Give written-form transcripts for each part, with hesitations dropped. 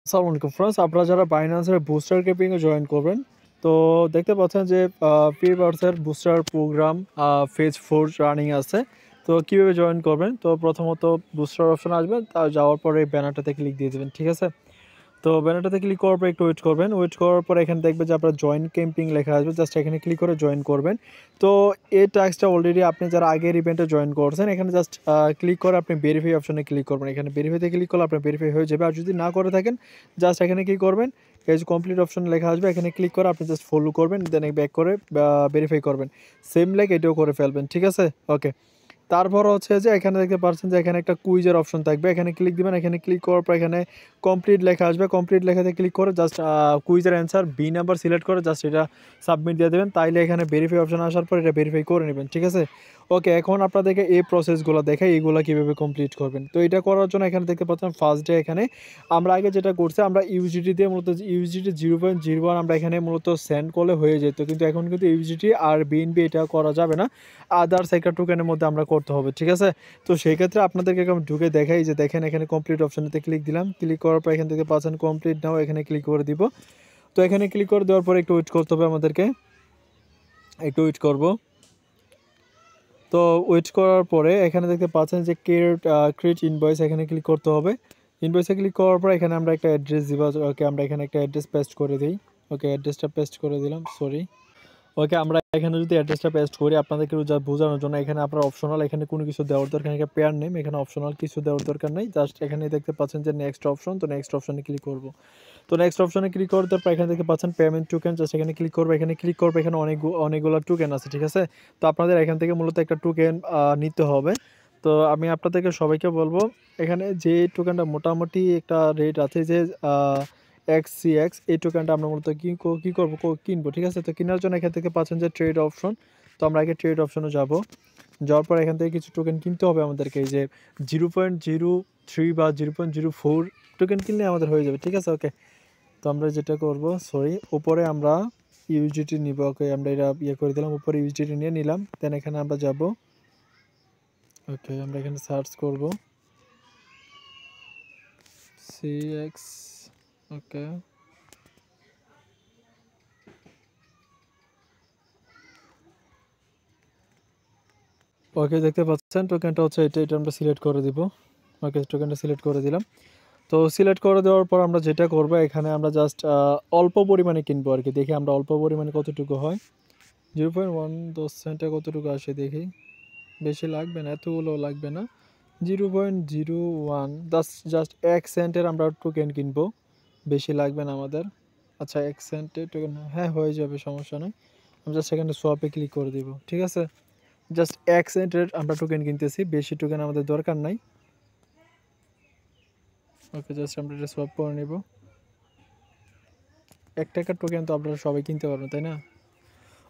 আসসালামু আলাইকুম ফ্রেন্ডস, আপনারা যারা বাইন্যান্সের বুস্টার ক্যাম্পিংয়ে জয়েন করবেন, তো দেখতে পাচ্ছেন যে ফ্রিবার্সের বুস্টার প্রোগ্রাম ফেজ 4 রানিং আছে। তো কীভাবে জয়েন করবেন? তো প্রথমত বুস্টার অপশন আসবেন, তা যাওয়ার পরে এই ব্যানারটাতে ক্লিক দিয়ে দেবেন, ঠিক আছে? তো ব্যানারটাতে ক্লিক করার পর একটু ওয়েট করবেন। ওয়েট করার পর এখানে দেখবেন যে আপনার জয়েন ক্যাম্পিং লেখা আসবে। জাস্ট এখানে ক্লিক করে জয়েন করবেন। তো এই টাস্কটা অলরেডি আপনি যারা আগের ইভেন্টে জয়েন করছেন, এখানে জাস্ট ক্লিক করে আপনি ভেরিফাই অপশনে ক্লিক করবেন। এখানে ভেরিফাইতে ক্লিক করলে আপনার ভেরিফাই হয়ে যাবে। আর যদি না করে থাকেন, জাস্ট এখানে কি করবেন, এই যে কমপ্লিট অপশন লেখা আসবে, এখানে ক্লিক করে আপনি জাস্ট ফলো করবেন, দেন ব্যাক করে ভেরিফাই করবেন। সেম লাইক এটাও করে ফেলবেন, ঠিক আছে? ওকে। তারপর হচ্ছে যে এখানে দেখতে পাচ্ছেন যে এখানে একটা কুইজের অপশন থাকবে, এখানে ক্লিক দিবেন। এখানে ক্লিক করার পর এখানে কমপ্লিট লেখা আসবে। কমপ্লিট লেখাতে ক্লিক করে জাস্ট কুইজের অ্যান্সার বি নাম্বার সিলেক্ট করে জাস্ট এটা সাবমিট দিয়ে দেবেন। তাইলে এখানে ভেরিফাই অপশন আসার পর এটা ভেরিফাই করে নেবেন, ঠিক আছে? ওকে, এখন আপনাদেরকে এই প্রসেসগুলো দেখাই, এইগুলো কীভাবে কমপ্লিট করবেন। তো এটা করার জন্য এখানে দেখতে পাচ্ছেন ফার্স্ট ডে এখানে আমরা আগে যেটা করছি, আমরা ইউজিটি দিয়ে মূলত ইউজিটি 0.01 আমরা এখানে মূলত সেন্ড করলে হয়ে যেত, কিন্তু এখন কিন্তু ইউজিটি আর বিএনবি এটা করা যাবে না। আদার্স একটা টোকেনের মধ্যে আমরা করতে হবে, ঠিক আছে? তো সেই ক্ষেত্রে আপনাদেরকে আমি ঢুকে দেখাই যে দেখেন এখানে কমপ্লিট অপশানেতে ক্লিক দিলাম। ক্লিক করার পর এখান থেকে পাচ্ছেন কমপ্লিট নাও, এখানে ক্লিক করে দিব। তো এখানে ক্লিক করে দেওয়ার পরে একটু ওয়েট করতে হবে আমাদেরকে, একটু ওয়েট করব। তো ওয়েট করার পরে এখানে দেখতে পাচ্ছেন যে ক্রিয়েট ইনভয়েস, এখানে ক্লিক করতে হবে। ইনভয়েসে ক্লিক করার পর এখানে আমরা একটা অ্যাড্রেস দিব। ওকে, আমরা এখানে একটা অ্যাড্রেস পেস্ট করে দিই। ওকে, অ্যাড্রেসটা পেস্ট করে দিলাম, সরি। ওকে, আমরা এখানে যদি অ্যাড্রেসটা পেস্ট করি আপনাদেরকে বোঝানোর জন্য, এখানে আপনার অপশনাল, এখানে কোনো কিছু দেওয়ার দরকার নেই। পেয়ার নেম, এখানে অপশনাল কিছু দেওয়ার দরকার নেই। জাস্ট এখানে দেখতে পাচ্ছেন যে নেক্সট অপশন, তো নেক্সট অপশনে ক্লিক করব। তো নেক্সট অপশনে ক্লিক করার পর এখানে দেখতে পাচ্ছেন পেমেন্ট টোকেন, জাস্ট এখানে ক্লিক করবো। এখানে ক্লিক করবো, এখানে অনেকগুলো টোকেন আছে, ঠিক আছে? তো আপনাদের এখান থেকে মূলত একটা টোকেন নিতে হবে। তো আমি আপনাদেরকে সবাইকে বলবো, এখানে যে টোকেনটা মোটামুটি একটা রেট আছে যে XCX, এই টোকেনটা আমরা মূলত কী করবো, কিনবো, ঠিক আছে? তো কেনার জন্য এখান থেকে পাচ্ছেন যে ট্রেড অপশন। তো আমরা আগে ট্রেড অপশনে যাব। যাওয়ার পর এখান থেকে কিছু টোকেন কিনতে হবে আমাদেরকে, এই যে 0.03 বা 0.04 টোকেন কিনলে আমাদের হয়ে যাবে, ঠিক আছে? ওকে, তো আমরা যেটা করব, সরি, উপরে আমরা ইউজিটি নিব। ওকে, আমরা এটা করে দিলাম, উপরে ইউজিটি নিয়ে নিলাম। দেন এখানে আমরা যাব। ওকে, আমরা এখানে সার্চ করব CX। ওকে, ওকে, দেখতে পাচ্ছেন টোকেনটা হচ্ছে এটা আমরা সিলেক্ট করে দিব। ওকে, টোকেনটা সিলেক্ট করে দিলাম। তো সিলেক্ট করে দেওয়ার পর আমরা যেটা করব, এখানে আমরা জাস্ট অল্প পরিমাণে কিনবো আর কি। দেখি আমরা অল্প পরিমাণে কতটুকু হয়। 0.1 10 সেন্টে কতটুকু আসে দেখি। বেশি লাগবে না, এতগুলো লাগবে না। 0.01 জাস্ট 1 সেন্টের আমরা টোকেন কিনবো, বেশি লাগবে না আমাদের। আচ্ছা, 1 সেন্টের টোকেন, হ্যাঁ হয়ে যাবে, সমস্যা নেই। আমি জাস্ট এখানে সোয়াপে ক্লিক করে দিব, ঠিক আছে? জাস্ট 1 সেন্টের আমরা টোকেন কিনতেছি, বেশি টোকেন আমাদের দরকার নাই। ওকে, জাস্ট আমরা এটা সোয়াপ করে নেব। 1 টাকার টোকেন তো আপনারা সবাই কিনতে পারবেন, তাই না?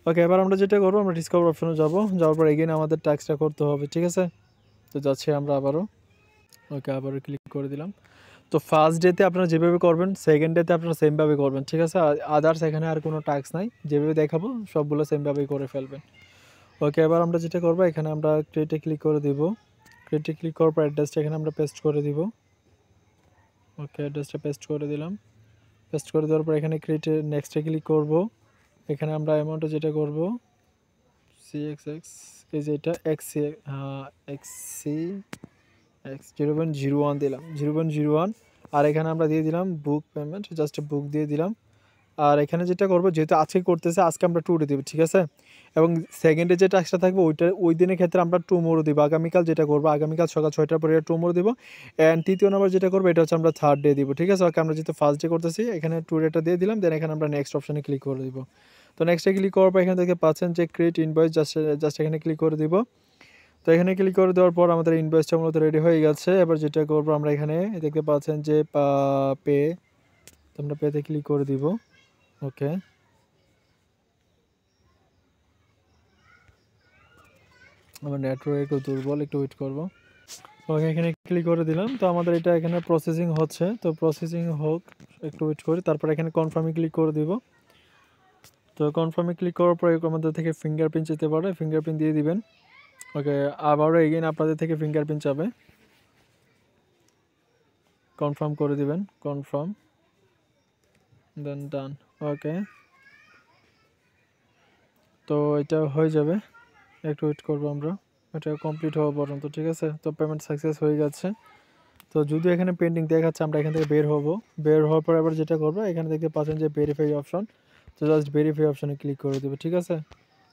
ওকে, এবার আমরা যেটা করবো, আমরা ডিসকভার অপশনে যাব। যাওয়ার পর এগেইন আমাদের ট্যাক্সটা করতে হবে, ঠিক আছে? তো যাচ্ছি আমরা আবারও। ওকে, আবারও ক্লিক করে দিলাম। তো ফার্স্ট ডেতে আপনারা যেভাবে করবেন, সেকেন্ড ডেতে আপনারা সেমভাবে করবেন, ঠিক আছে? আদার্স এখানে আর কোনো টাস্ক নাই, যেভাবে দেখাবো সবগুলো সেমভাবেই করে ফেলবেন। ওকে, এবার আমরা যেটা করবো, এখানে আমরা ক্রিয়েটে ক্লিক করে দিব। ক্রিয়েটে ক্লিক করার পর অ্যাড্রেসটা এখানে আমরা পেস্ট করে দিব। ওকে, অ্যাড্রেসটা পেস্ট করে দিলাম। পেস্ট করে দেওয়ার পর এখানে ক্রিয়েটে নেক্সটে ক্লিক করব। এখানে আমরা অ্যামাউন্টটা যেটা করব, CXX, এই যে এটা XC 0.01 দিলাম, 0.01। আর এখানে আমরা দিয়ে দিলাম বুক পেমেন্ট, জাস্ট বুক দিয়ে দিলাম। আর এখানে যেটা করবো, যেহেতু আজকে করতেছে, আজকে আমরা টুডে দেবো, ঠিক আছে? এবং সেকেন্ডে যে টাস্কটা থাকবে ওই দিনের ক্ষেত্রে আমরা টুমোরো দেবো। আগামীকাল যেটা করবো, আগামীকাল সকাল 6টার পরে টুমোরো দেবো। অ্যান্ড তৃতীয় নম্বর যেটা করবো, এটা হচ্ছে আমরা থার্ড ডে দিব, ঠিক আছে? ওকে, আমরা যেহেতু ফার্স্ট ডে করতেছি, এখানে টুডেটা দিয়ে দিলাম। দেন এখানে আমরা নেক্সট অপশানে ক্লিক করে দিব। তো নেক্সটে ক্লিক করার পর এখান থেকে পাচ্ছেন যে ক্রিয়েট ইনভয়েস, জাস্ট এখানে ক্লিক করে দিব। তো এখানে ক্লিক করে দেওয়ার পর আমাদের ইনভয়েসটা মূলত রেডি হয়ে গেছে। এবার যেটা করবো, আমরা এখানে দেখতে পাচ্ছেন যে পে, তো আমরা পেতে ক্লিক করে দিব। ওকে, আমার নেটওয়ার্ক একটু দুর্বল, একটু ওয়েট করবো। ওকে, এখানে ক্লিক করে দিলাম। তো আমাদের এটা এখানে প্রসেসিং হচ্ছে, তো প্রসেসিং হোক, একটু ওয়েট করি। তারপর এখানে কনফার্মে ক্লিক করে দিব। তো কনফার্মে ক্লিক করার পর আমাদের থেকে ফিঙ্গারপ্রিন্ট যেতে পারে, ফিঙ্গারপ্রিন্ট দিয়ে দিবেন। ওকে, আবারও এগেইন আপনাদের থেকে ফিঙ্গারপ্রিন্ট যাবে, কনফার্ম করে দিবেন, কনফার্ম। দেন ডান। ওকে, তো এটা হয়ে যাবে, একটু ওয়েট করবো আমরা, এটা কমপ্লিট হওয়া পর্যন্ত। ঠিক আছে, তো পেমেন্ট সাকসেস হয়ে গেছে। তো যদিও এখানে পেন্ডিং দেখাচ্ছে, আমরা এখান থেকে বের হব। বের হওয়ার পর আবার যেটা করবো, এখানে দেখতে পাচ্ছেন যে ভেরিফাই অপশন, তো জাস্ট ভেরিফাই অপশনে ক্লিক করে দেবে। ঠিক আছে,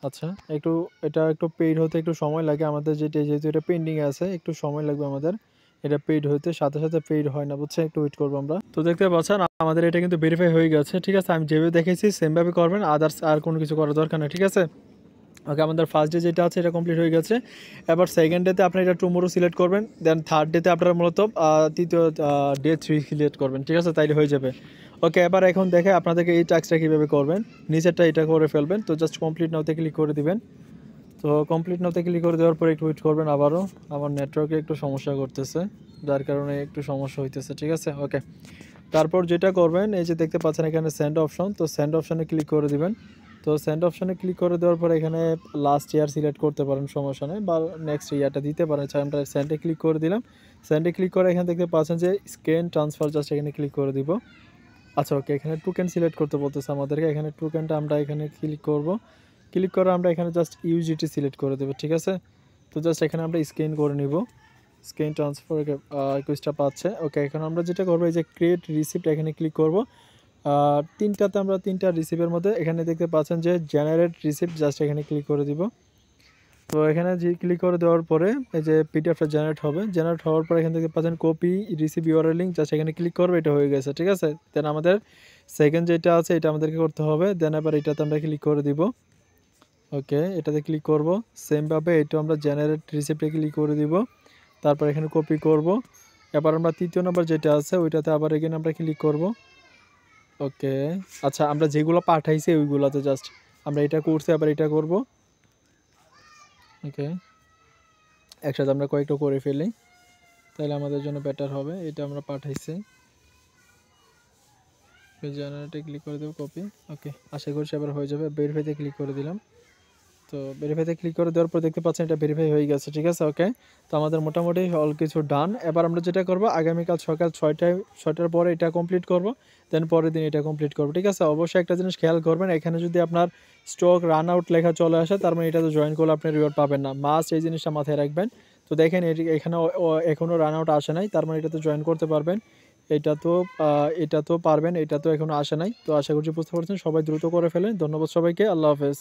আচ্ছা একটু এটা একটু পেইড হতে একটু সময় লাগে আমাদের, যেহেতু এটা পেন্ডিং আছে একটু সময় লাগবে আমাদের এটা পেইড হতে, সাথে সাথে পেইড হয় না, বুঝছেন, একটু ওয়েট করবো আমরা। তো দেখতে পাচ্ছেন আমাদের এটা কিন্তু ভেরিফাই হয়ে গেছে। ঠিক আছে, আমি যেভাবে দেখেছি সেমভাবে করবেন, আদার্স আর কোনো কিছু করার দরকার নেই। ঠিক আছে, ওকে, আমাদের ফার্স্ট ডে যেটা আছে এটা কমপ্লিট হয়ে গেছে। এবার সেকেন্ড ডেতে আপনার এটা টুমোরো সিলেক্ট করবেন, দেন থার্ড ডেতে আপনারা মূলত তৃতীয় ডে 3 সিলেক্ট করবেন। ঠিক আছে, তাইলে হয়ে যাবে। ওকে, এবার এখন দেখে আপনাদেরকে এই টাস্কটা কীভাবে করবেন, নিচেরটা এটা করে ফেলবেন। তো জাস্ট কমপ্লিট নাওতে ক্লিক করে দিবেন। তো কমপ্লিট নাওতে ক্লিক করে দেওয়ার পরে একটু ওয়েট করবেন আবারও, আমার নেটওয়ার্কে একটু সমস্যা করতেছে, যার কারণে একটু সমস্যা হইতেছে। ঠিক আছে, ওকে, তারপর যেটা করবেন, এই যে দেখতে পাচ্ছেন এখানে সেন্ড অপশন, তো সেন্ড অপশনে ক্লিক করে দিবেন। তো সেন্ড অপশনে ক্লিক করে দেওয়ার পর এখানে লাস্ট ইয়ার সিলেক্ট করতে পারেন, সমস্যা নেই, বা নেক্সট ইয়ারটা দিতে পারেন। আমরা সেন্ডে ক্লিক করে দিলাম। সেন্ডে ক্লিক করে এখানে দেখতে পাচ্ছেন যে স্ক্যান ট্রান্সফার, জাস্ট এখানে ক্লিক করে দিব। আচ্ছা ওকে, এখানে টোকেন সিলেক্ট করতে বলতেছে আমাদেরকে, এখানে টোকেনটা আমরা এখানে ক্লিক করব। ক্লিক করে আমরা এখানে জাস্ট ইউজিটি সিলেক্ট করে দেবো। ঠিক আছে, তো জাস্ট এখানে আমরা স্ক্যান করে নিব। স্ক্যান ট্রান্সফার রিকোয়েস্টটা পাচ্ছে। ওকে, এখন আমরা যেটা করবো, এই যে ক্রিয়েট রিসিপ্ট এখানে ক্লিক করব। তিনটাতে আমরা তিনটা রিসিপ্টের মধ্যে এখানে দেখতে পাচ্ছেন যে জেনারেট রিসিপ্ট, জাস্ট এখানে ক্লিক করে দিব। তো এখানে যে ক্লিক করে দেওয়ার পরে এই যে পিডিএফটা জেনারেট হবে, জেনারেট হওয়ার পরে এখানে দেখতে পাচ্ছেন copy receive URL link, just এখানে ক্লিক করবে, এটা হয়ে গেছে। ঠিক আছে, দেন আমাদের সেকেন্ড যেটা আছে এটা আমাদেরকে করতে হবে, দেন আবার এটাতে আমরা ক্লিক করে দিব। ওকে, এটাতে ক্লিক করব, সেমভাবে এটা আমরা জেনারেট রিসিপ্টে ক্লিক করে দিব, তারপর এখানে কপি করব। এবার আমরা তৃতীয় নম্বর যেটা আছে ওইটাতে আবার এখানে আমরা ক্লিক করব। ওকে, আচ্ছা আমরা যেগুলো পাঠাইছি ওইগুলোতে জাস্ট আমরা এটা করছি, আবার এটা করব। ওকে, একসাথে আমরা কয়েকটা করে ফেলি, তাহলে আমাদের জন্য বেটার হবে। এটা আমরা পাঠাইছি, জেনারেটে ক্লিক করে দেবো, কপি। ওকে, আশা করছি এবার হয়ে যাবে। ভেরিফাইতে ক্লিক করে দিলাম। তো ভেরিফাইতে ক্লিক করে দেওয়ার পর দেখতে পাচ্ছেন এটা ভেরিফাই হয়ে গেছে। ঠিক আছে, ওকে, তো আমাদের মোটামুটি অল কিছু ডান। এবার আমরা যেটা করব, আগামীকাল সকাল 6টার পরে এটা কমপ্লিট করব, দেন পরের দিন এটা কমপ্লিট করব। ঠিক আছে, অবশ্যই একটা জিনিস খেয়াল করবেন, এখানে যদি আপনার স্টক রান আউট লেখা চলে আসে, তার মানে এটাতে জয়েন করলে আপনি রিওয়ার্ড পাবেন না, মাস্ট এই জিনিসটা মাথায় রাখবেন। তো দেখেন এখানে এখনও রান আউট আসে নাই, তার মানে এটাতে জয়েন করতে পারবেন। এটা তো পারবেন, এটা তো এখনও আসে নাই। তো আশা করছি বুঝতে পারছেন, সবাই দ্রুত করে ফেলেন। ধন্যবাদ সবাইকে, আল্লাহ হাফেজ।